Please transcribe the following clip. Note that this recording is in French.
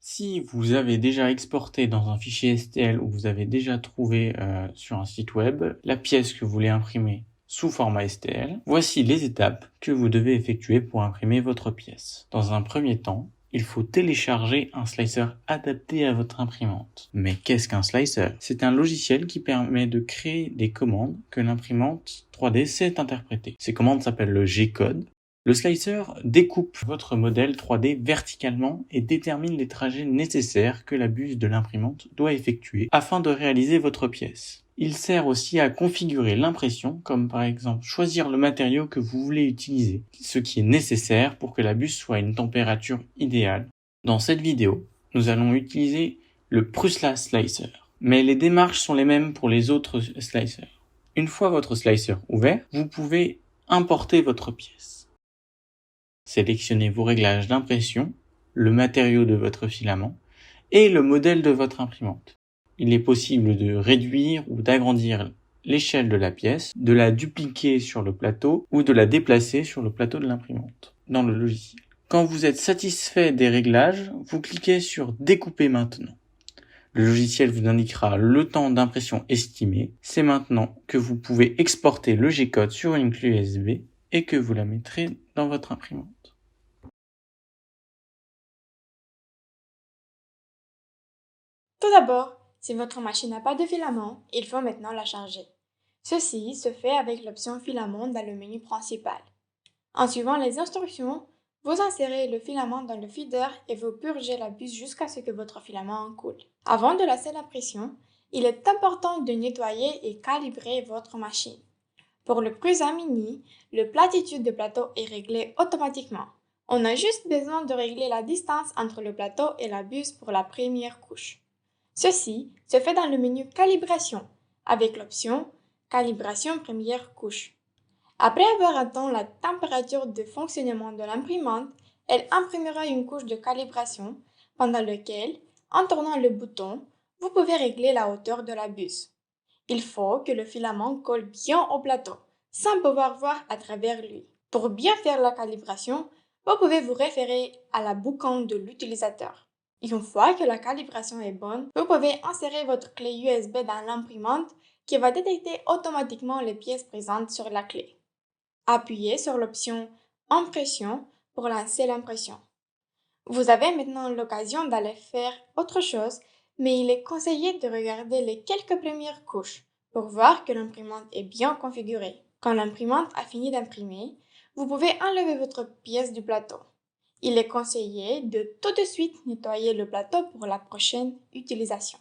Si vous avez déjà exporté dans un fichier STL ou vous avez déjà trouvé sur un site web la pièce que vous voulez imprimer sous format STL, voici les étapes que vous devez effectuer pour imprimer votre pièce. Dans un premier temps, il faut télécharger un slicer adapté à votre imprimante. Mais qu'est-ce qu'un slicer? C'est un logiciel qui permet de créer des commandes que l'imprimante 3D sait interpréter. Ces commandes s'appellent le G-code. Le slicer découpe votre modèle 3D verticalement et détermine les trajets nécessaires que la buse de l'imprimante doit effectuer afin de réaliser votre pièce. Il sert aussi à configurer l'impression, comme par exemple choisir le matériau que vous voulez utiliser, ce qui est nécessaire pour que la buse soit à une température idéale. Dans cette vidéo, nous allons utiliser le Prusa Slicer, mais les démarches sont les mêmes pour les autres slicers. Une fois votre slicer ouvert, vous pouvez importer votre pièce. Sélectionnez vos réglages d'impression, le matériau de votre filament et le modèle de votre imprimante. Il est possible de réduire ou d'agrandir l'échelle de la pièce, de la dupliquer sur le plateau ou de la déplacer sur le plateau de l'imprimante dans le logiciel. Quand vous êtes satisfait des réglages, vous cliquez sur Découper maintenant. Le logiciel vous indiquera le temps d'impression estimé. C'est maintenant que vous pouvez exporter le G-code sur une clé USB et que vous la mettrez dans votre imprimante. Tout d'abord, si votre machine n'a pas de filament, il faut maintenant la charger. Ceci se fait avec l'option filament dans le menu principal. En suivant les instructions, vous insérez le filament dans le feeder et vous purgez la buse jusqu'à ce que votre filament en coule. Avant de lancer l'impression, il est important de nettoyer et calibrer votre machine. Pour le Prusa Mini, le platitude de plateau est réglé automatiquement. On a juste besoin de régler la distance entre le plateau et la buse pour la première couche. Ceci se fait dans le menu Calibration, avec l'option Calibration première couche. Après avoir atteint la température de fonctionnement de l'imprimante, elle imprimera une couche de calibration pendant laquelle, en tournant le bouton, vous pouvez régler la hauteur de la buse. Il faut que le filament colle bien au plateau, sans pouvoir voir à travers lui. Pour bien faire la calibration, vous pouvez vous référer à la boucan de l'utilisateur. Une fois que la calibration est bonne, vous pouvez insérer votre clé USB dans l'imprimante qui va détecter automatiquement les pièces présentes sur la clé. Appuyez sur l'option Impression pour lancer l'impression. Vous avez maintenant l'occasion d'aller faire autre chose, mais il est conseillé de regarder les quelques premières couches pour voir que l'imprimante est bien configurée. Quand l'imprimante a fini d'imprimer, vous pouvez enlever votre pièce du plateau. Il est conseillé de tout de suite nettoyer le plateau pour la prochaine utilisation.